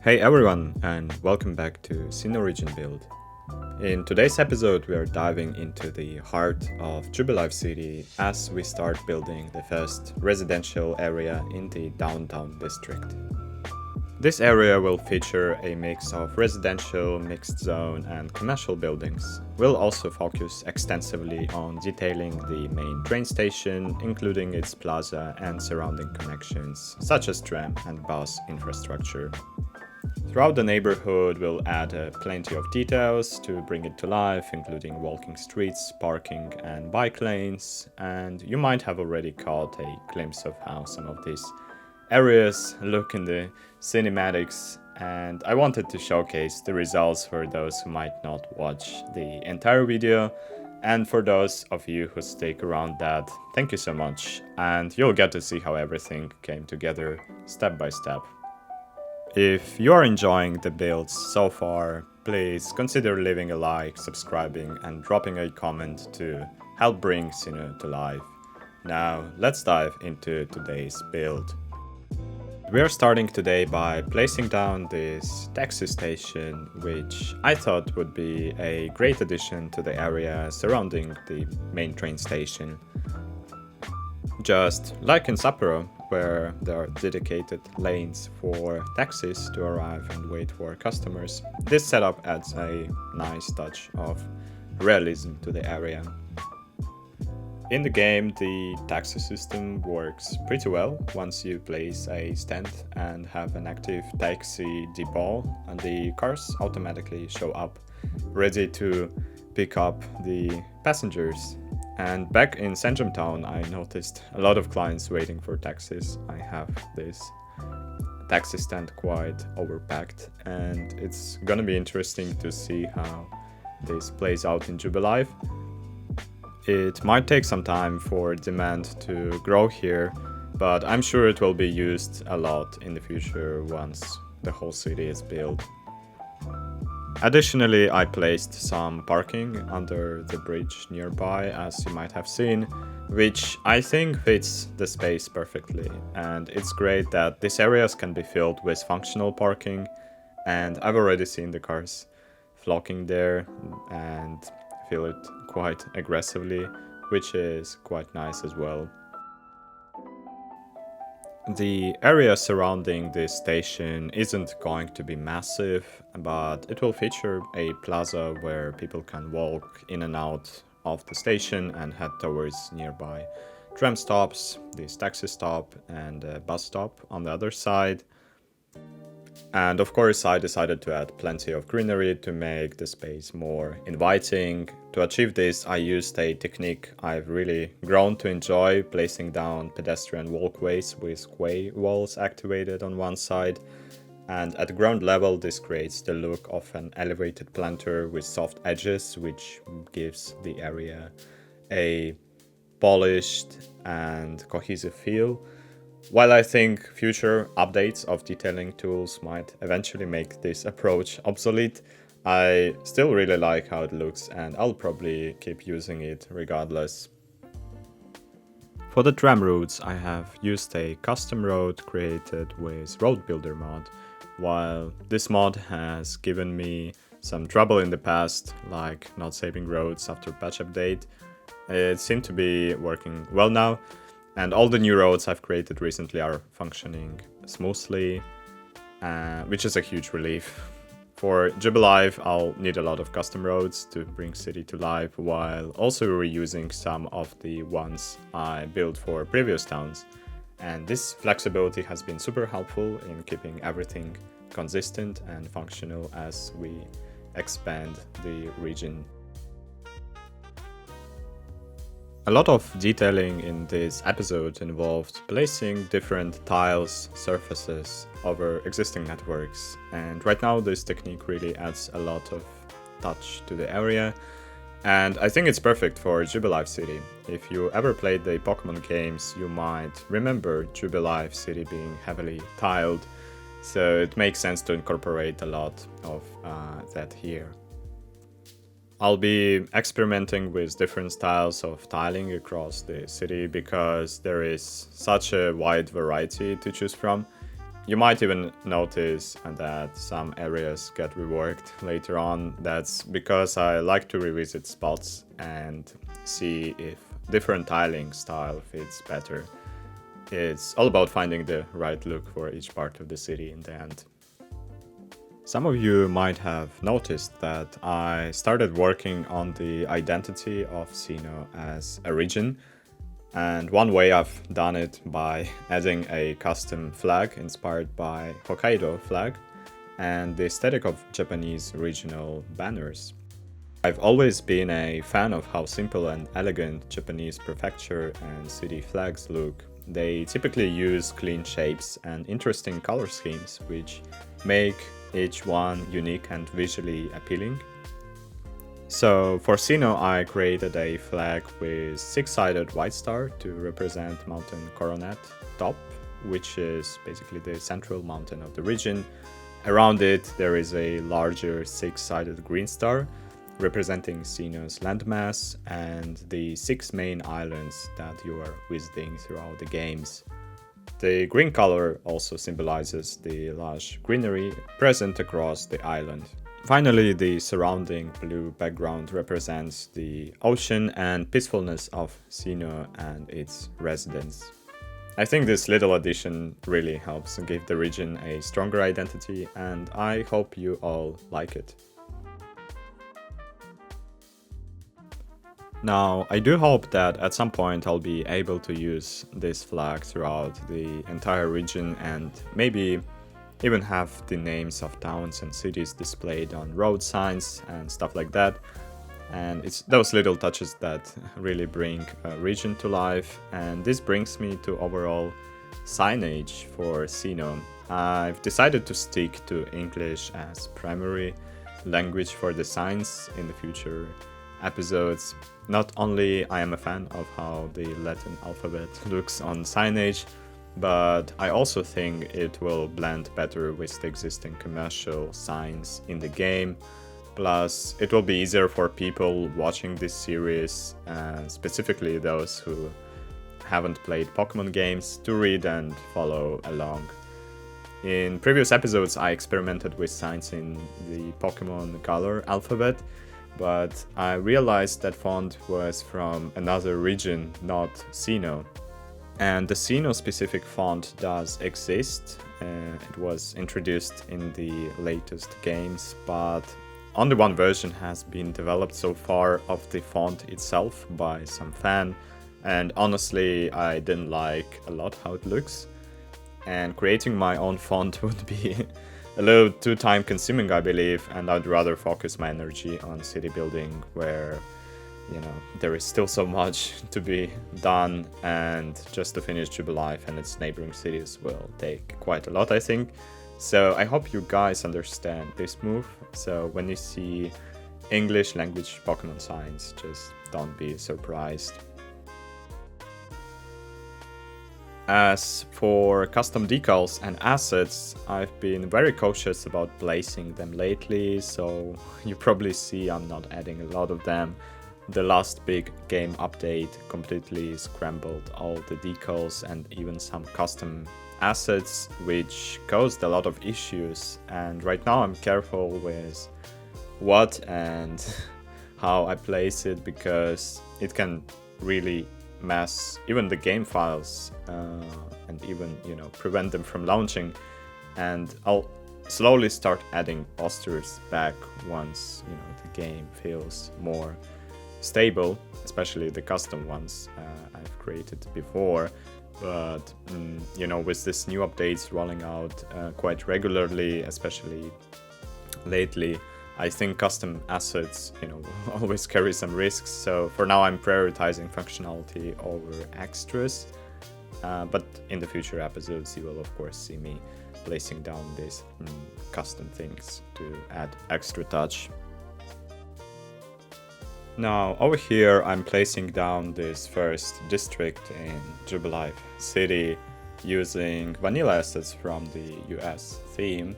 Hey everyone, and welcome back to Sinnoh Region Build. In today's episode, we are diving into the heart of Jubilife City as we start building the first residential area in the downtown district. This area will feature a mix of residential, mixed zone, and commercial buildings. We'll also focus extensively on detailing the main train station, including its plaza and surrounding connections, such as tram and bus infrastructure. Throughout the neighborhood, we'll add plenty of details to bring it to life, including walking streets, parking, and bike lanes. And you might have already caught a glimpse of how some of these areas look in the cinematics. And I wanted to showcase the results for those who might not watch the entire video. And for those of you who stick around that, thank you so much. And you'll get to see how everything came together step by step. If you are enjoying the builds so far, please consider leaving a like, subscribing, and dropping a comment to help bring Sinnoh to life. Now, let's dive into today's build. We are starting today by placing down this taxi station, which I thought would be a great addition to the area surrounding the main train station. Just like in Sapporo, where there are dedicated lanes for taxis to arrive and wait for customers, this setup adds a nice touch of realism to the area. In the game, the taxi system works pretty well once you place a stand and have an active taxi depot, and the cars automatically show up ready to pick up the passengers. And back in Centrum Town, I noticed a lot of clients waiting for taxis. I have this taxi stand quite overpacked, and it's gonna be interesting to see how this plays out in Jubilife. It might take some time for demand to grow here, but I'm sure it will be used a lot in the future once the whole city is built. Additionally, I placed some parking under the bridge nearby, as you might have seen, which I think fits the space perfectly. And it's great that these areas can be filled with functional parking, and I've already seen the cars flocking there and fill it quite aggressively, which is quite nice as well. The area surrounding this station isn't going to be massive, but it will feature a plaza where people can walk in and out of the station and head towards nearby tram stops, this taxi stop, and a bus stop on the other side. And of course, I decided to add plenty of greenery to make the space more inviting. To achieve this, I used a technique I've really grown to enjoy, placing down pedestrian walkways with quay walls activated on one side. And at ground level, this creates the look of an elevated planter with soft edges, which gives the area a polished and cohesive feel. While I think future updates of detailing tools might eventually make this approach obsolete, I still really like how it looks, and I'll probably keep using it regardless. For the tram routes, I have used a custom road created with Road Builder mod. While this mod has given me some trouble in the past, like not saving roads after patch update, it seemed to be working well now. And all the new roads I've created recently are functioning smoothly, which is a huge relief. For Jubilife, I'll need a lot of custom roads to bring city to life, while also reusing some of the ones I built for previous towns. And this flexibility has been super helpful in keeping everything consistent and functional as we expand the region. A lot of detailing in this episode involved placing different tiles, surfaces over existing networks, and right now this technique really adds a lot of touch to the area, and I think it's perfect for Jubilife City. If you ever played the Pokémon games, you might remember Jubilife City being heavily tiled, so it makes sense to incorporate a lot of that here. I'll be experimenting with different styles of tiling across the city because there is such a wide variety to choose from. You might even notice that some areas get reworked later on. That's because I like to revisit spots and see if different tiling style fits better. It's all about finding the right look for each part of the city in the end. Some of you might have noticed that I started working on the identity of Sinnoh as a region, and one way I've done it by adding a custom flag inspired by Hokkaido flag and the aesthetic of Japanese regional banners. I've always been a fan of how simple and elegant Japanese prefecture and city flags look. They typically use clean shapes and interesting color schemes, which make each one unique and visually appealing. So for Sinnoh, I created a flag with six-sided white star to represent Mountain Coronet top, which is basically the central mountain of the region. Around it, there is a larger six-sided green star representing Sinnoh's landmass and the six main islands that you are visiting throughout the games. The green color also symbolizes the lush greenery present across the island. Finally, the surrounding blue background represents the ocean and peacefulness of Sinnoh and its residents. I think this little addition really helps give the region a stronger identity, and I hope you all like it. Now, I do hope that at some point I'll be able to use this flag throughout the entire region and maybe even have the names of towns and cities displayed on road signs and stuff like that. And it's those little touches that really bring a region to life. And this brings me to overall signage for Sinnoh. I've decided to stick to English as primary language for the signs in the future episodes. Not only I am a fan of how the Latin alphabet looks on signage, but I also think it will blend better with the existing commercial signs in the game. Plus, it will be easier for people watching this series, specifically those who haven't played Pokémon games, to read and follow along. In previous episodes, I experimented with signs in the Pokémon color alphabet, but I realized that font was from another region, not Sinnoh. And the Sinnoh specific font does exist. It was introduced in the latest games, but only one version has been developed so far of the font itself by some fan, and honestly I didn't like a lot how it looks, and creating my own font would be a little too time consuming, I believe, and I'd rather focus my energy on city building where, there is still so much to be done, and just to finish Jubilife and its neighboring cities will take quite a lot, I think. So I hope you guys understand this move. So when you see English language Pokemon signs, just don't be surprised. As for custom decals and assets, I've been very cautious about placing them lately, so you probably see I'm not adding a lot of them. The last big game update completely scrambled all the decals and even some custom assets, which caused a lot of issues, and right now I'm careful with what and how I place it, because it can really mess even the game files and even prevent them from launching. And I'll slowly start adding posters back once the game feels more stable, especially the custom ones I've created before. But with this new updates rolling out quite regularly, especially lately, I think custom assets, always carry some risks. So for now, I'm prioritizing functionality over extras. But in the future episodes, you will of course see me placing down these custom things to add extra touch. Now over here, I'm placing down this first district in Jubilife City using vanilla assets from the US theme.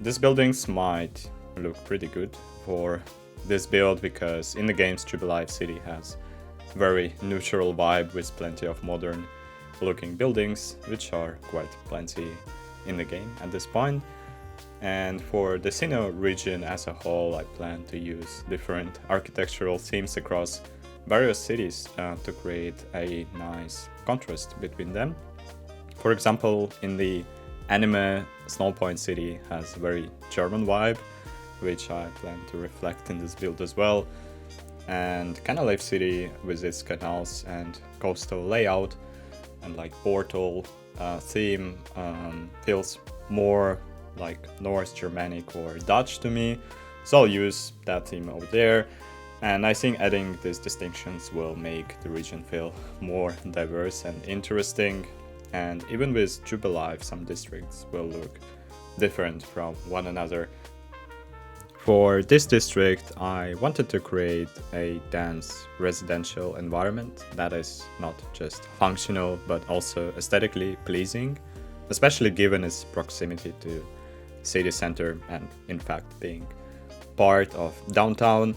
These buildings might look pretty good for this build, because in the games Jubilife City has very neutral vibe with plenty of modern looking buildings, which are quite plenty in the game at this point. And for the Sinnoh region as a whole, I plan to use different architectural themes across various cities to create a nice contrast between them. For example, in the anime, Snowpoint City has a very German vibe, which I plan to reflect in this build as well. And Canalife City with its canals and coastal layout and like portal theme feels more like North Germanic or Dutch to me, so I'll use that theme over there. And I think adding these distinctions will make the region feel more diverse and interesting. And even with Jubilife, some districts will look different from one another. For this district, I wanted to create a dense residential environment that is not just functional but also aesthetically pleasing, especially given its proximity to city center and in fact being part of downtown.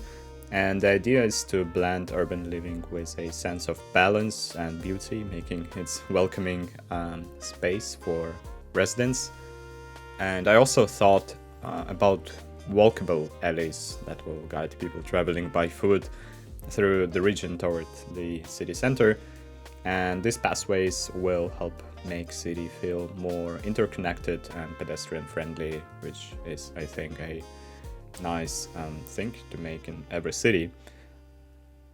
And the idea is to blend urban living with a sense of balance and beauty, making it welcoming space for residents. And I also thought about walkable alleys that will guide people traveling by foot through the region toward the city center. And these pathways will help make city feel more interconnected and pedestrian friendly, which is, I think, a nice thing to make in every city.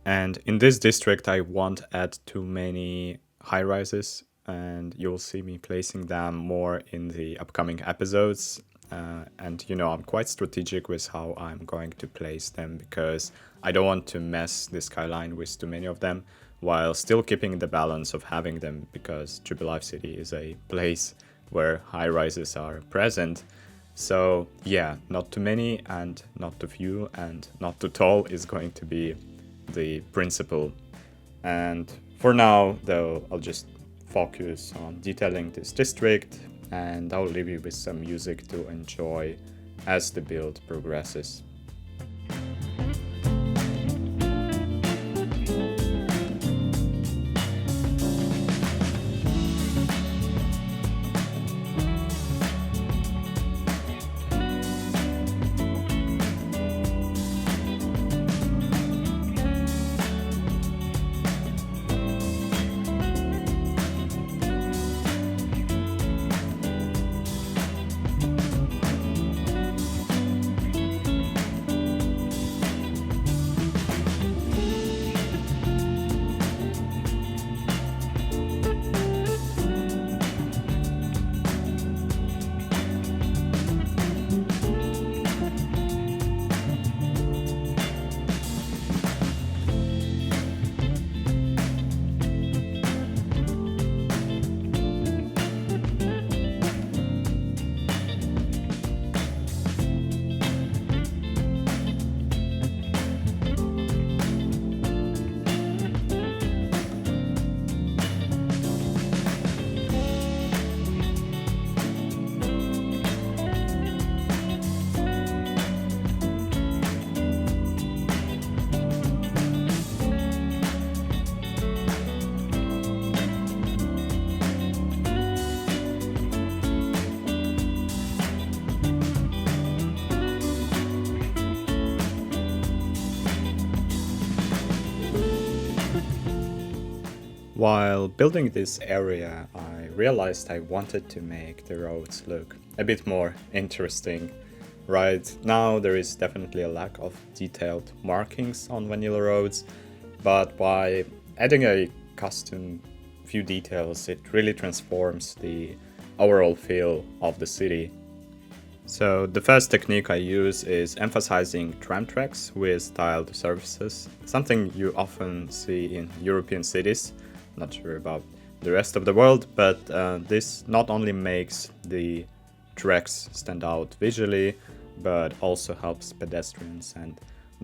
And in this district, I won't add too many high rises, and you'll see me placing them more in the upcoming episodes. And I'm quite strategic with how I'm going to place them because I don't want to mess the skyline with too many of them while still keeping the balance of having them, because Jubilife City is a place where high rises are present. So yeah, not too many and not too few and not too tall is going to be the principle. And for now, though, I'll just focus on detailing this district, and I'll leave you with some music to enjoy as the build progresses. While building this area, I realized I wanted to make the roads look a bit more interesting. Right now there is definitely a lack of detailed markings on vanilla roads, but by adding a custom few details, it really transforms the overall feel of the city. So the first technique I use is emphasizing tram tracks with tiled surfaces, something you often see in European cities. Not sure about the rest of the world, but this not only makes the tracks stand out visually, but also helps pedestrians and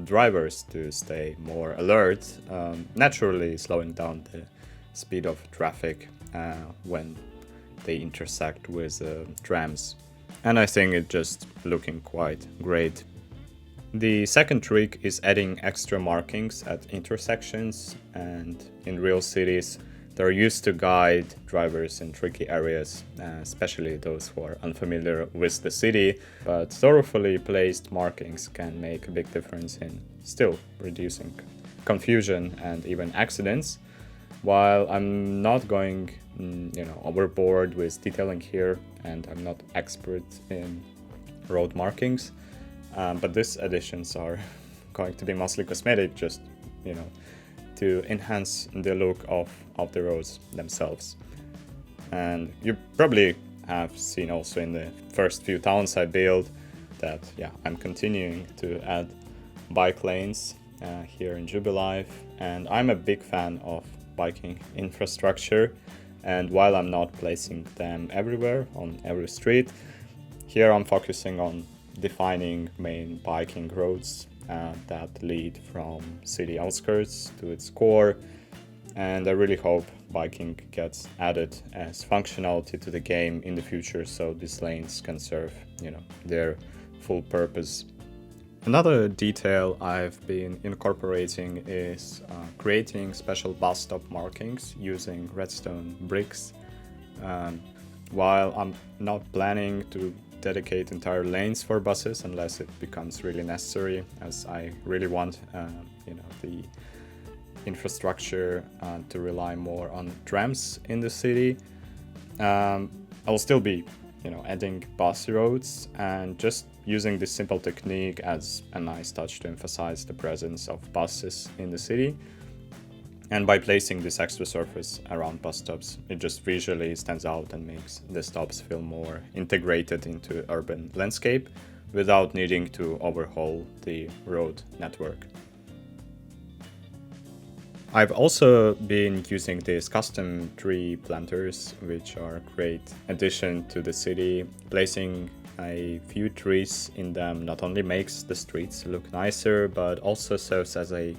drivers to stay more alert, naturally slowing down the speed of traffic when they intersect with trams. And I think it's just looking quite great. The second trick is adding extra markings at intersections, and in real cities They're used to guide drivers in tricky areas, especially those who are unfamiliar with the city, but thoroughly placed markings can make a big difference in still reducing confusion and even accidents. While I'm not going, overboard with detailing here, and I'm not expert in road markings, but these additions are going to be mostly cosmetic, just, to enhance the look of the roads themselves. And you probably have seen also in the first few towns I built that, I'm continuing to add bike lanes here in Jubilife, and I'm a big fan of biking infrastructure. And while I'm not placing them everywhere on every street, here I'm focusing on defining main biking roads that lead from city outskirts to its core. And I really hope biking gets added as functionality to the game in the future, so these lanes can serve, their full purpose. Another detail I've been incorporating is creating special bus stop markings using redstone bricks. While I'm not planning to dedicate entire lanes for buses unless it becomes really necessary, as I really want the infrastructure to rely more on trams in the city, I'll still be adding bus roads and just using this simple technique as a nice touch to emphasize the presence of buses in the city. And by placing this extra surface around bus stops, it just visually stands out and makes the stops feel more integrated into urban landscape without needing to overhaul the road network. I've also been using these custom tree planters, which are a great addition to the city. Placing a few trees in them not only makes the streets look nicer, but also serves as a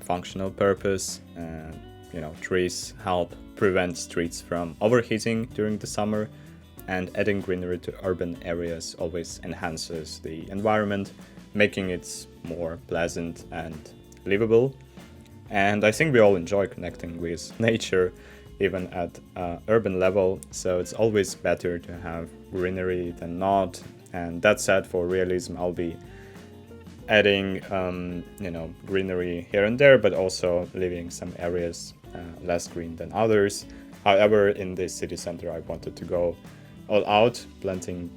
functional purpose. Trees help prevent streets from overheating during the summer, and adding greenery to urban areas always enhances the environment, making it more pleasant and livable. And I think we all enjoy connecting with nature, even at urban level, so it's always better to have greenery than not. And that said, for realism, I'll be adding greenery here and there, but also leaving some areas less green than others. However, in this city center, I wanted to go all out, planting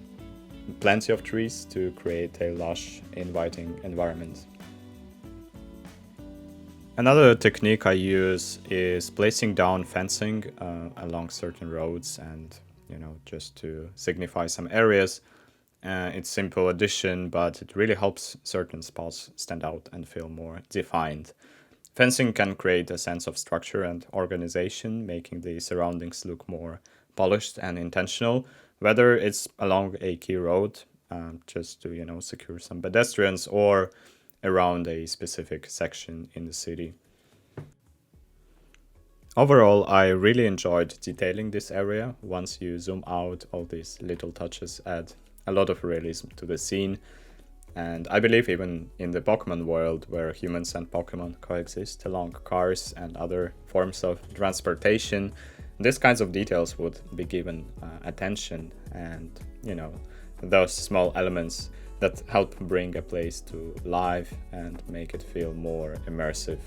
plenty of trees to create a lush, inviting environment. Another technique I use is placing down fencing along certain roads, and just to signify some areas. It's simple addition, but it really helps certain spots stand out and feel more defined. Fencing can create a sense of structure and organization, making the surroundings look more polished and intentional, whether it's along a key road, just to secure some pedestrians, or around a specific section in the city. Overall, I really enjoyed detailing this area. Once you zoom out, all these little touches add a lot of realism to the scene. And I believe even in the Pokémon world, where humans and Pokémon coexist along cars and other forms of transportation, these kinds of details would be given attention, and those small elements that help bring a place to life and make it feel more immersive.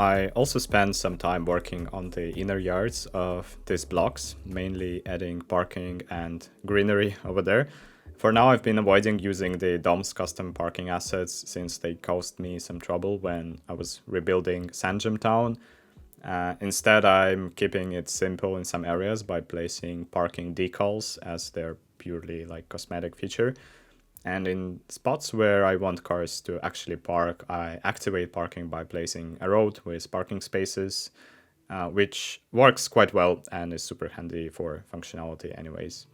I also spent some time working on the inner yards of these blocks, mainly adding parking and greenery over there. For now, I've been avoiding using the DOM's custom parking assets since they caused me some trouble when I was rebuilding Sanjam Town. Instead, I'm keeping it simple in some areas by placing parking decals as their purely like cosmetic feature. And in spots where I want cars to actually park, I activate parking by placing a road with parking spaces, which works quite well and is super handy for functionality anyways.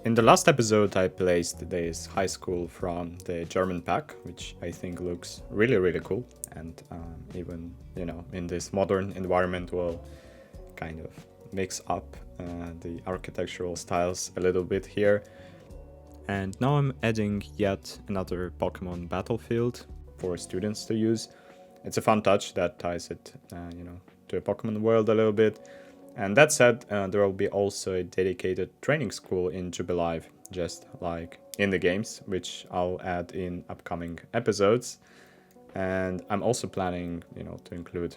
In the last episode, I placed this high school from the German pack, which I think looks really, really cool. And even, in this modern environment will kind of mix up the architectural styles a little bit here. And now I'm adding yet another Pokemon battlefield for students to use. It's a fun touch that ties it, to a Pokemon world a little bit. And that said, there will be also a dedicated training school in Jubilife, just like in the games, which I'll add in upcoming episodes. And I'm also planning, to include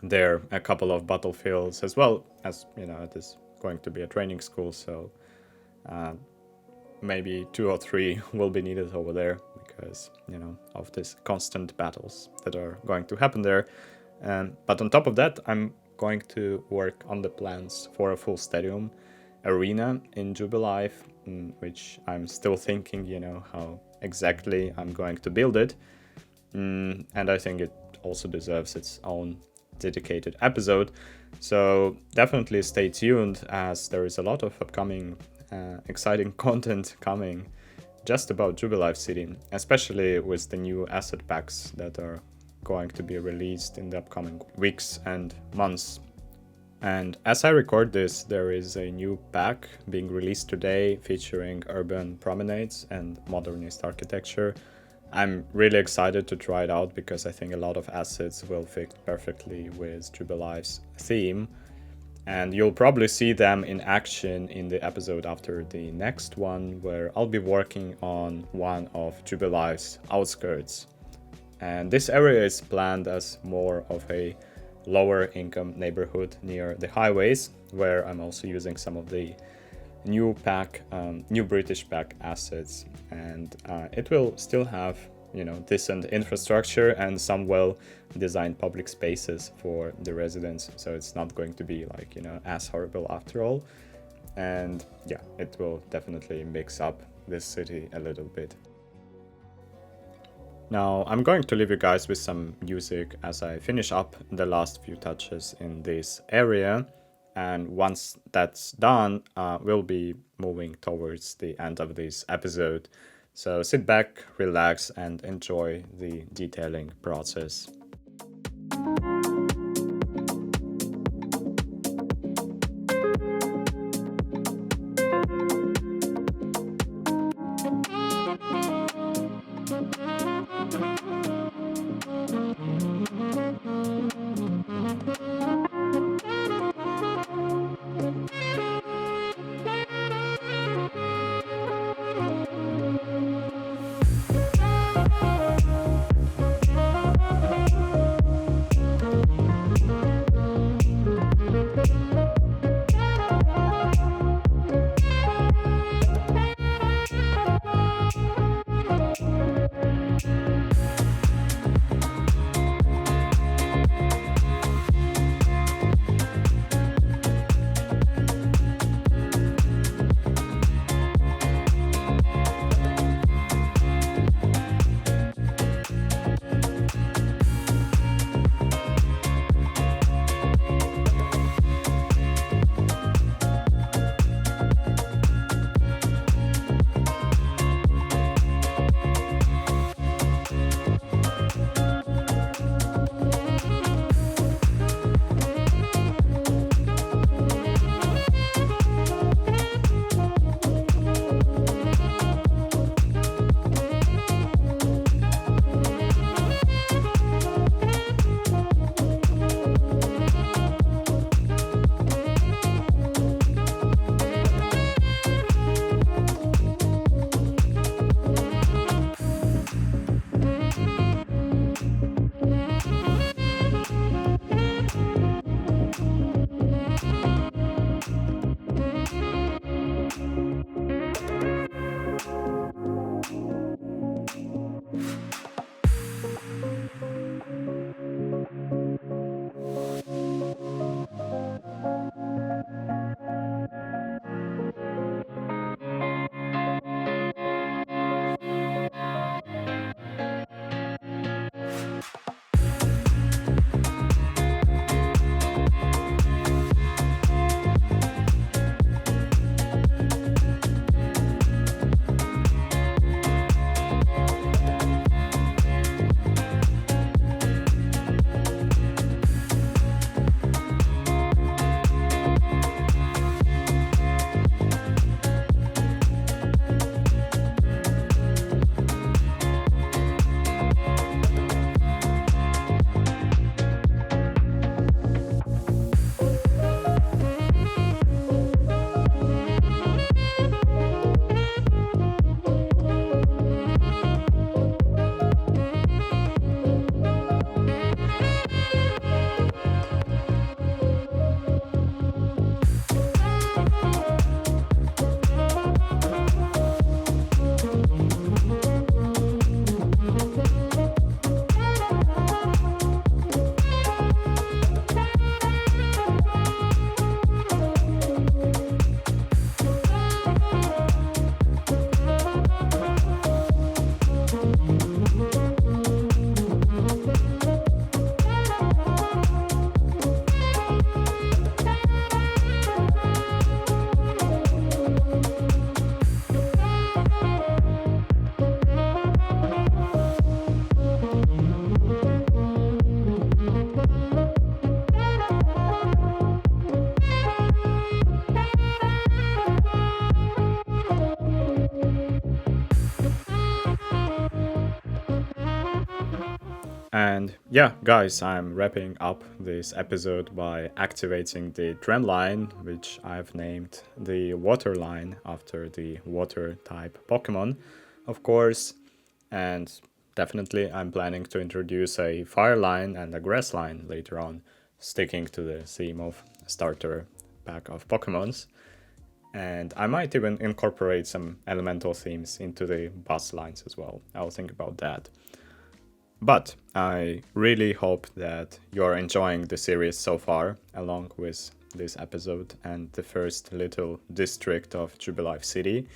there a couple of battlefields as well, as, it is going to be a training school, so maybe 2 or 3 will be needed over there because, of these constant battles that are going to happen there. But on top of that, I'm going to work on the plans for a full stadium arena in Jubilife, which I'm still thinking, how exactly I'm going to build it. And I think it also deserves its own dedicated episode. So definitely stay tuned, as there is a lot of upcoming exciting content coming just about Jubilife City, especially with the new asset packs that are going to be released in the upcoming weeks and months. And as I record this, there is a new pack being released today featuring urban promenades and modernist architecture. I'm really excited to try it out because I think a lot of assets will fit perfectly with Jubilife's theme. And you'll probably see them in action in the episode after the next one, where I'll be working on one of Jubilife's outskirts. And this area is planned as more of a lower income neighborhood near the highways, where I'm also using some of the new British pack assets. And it will still have, decent infrastructure and some well-designed public spaces for the residents. So it's not going to be like, as horrible after all. And yeah, it will definitely mix up this city a little bit. Now, I'm going to leave you guys with some music as I finish up the last few touches in this area. And once that's done, we'll be moving towards the end of this episode. So sit back, relax, and enjoy the detailing process. And yeah, guys, I'm wrapping up this episode by activating the tram line, which I've named the water line after the water type Pokemon, of course. And definitely I'm planning to introduce a fire line and a grass line later on, sticking to the theme of starter pack of Pokemons. And I might even incorporate some elemental themes into the bus lines as well. I'll think about that. But I really hope that you're enjoying the series so far, along with this episode and the first little district of Jubilife City.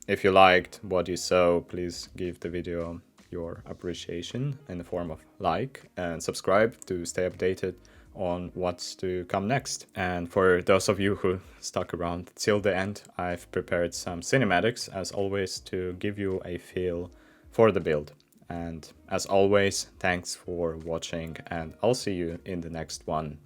If you liked what you saw, please give the video your appreciation in the form of like and subscribe to stay updated on what's to come next. And for those of you who stuck around till the end, I've prepared some cinematics as always to give you a feel for the build. And as always, thanks for watching, and I'll see you in the next one.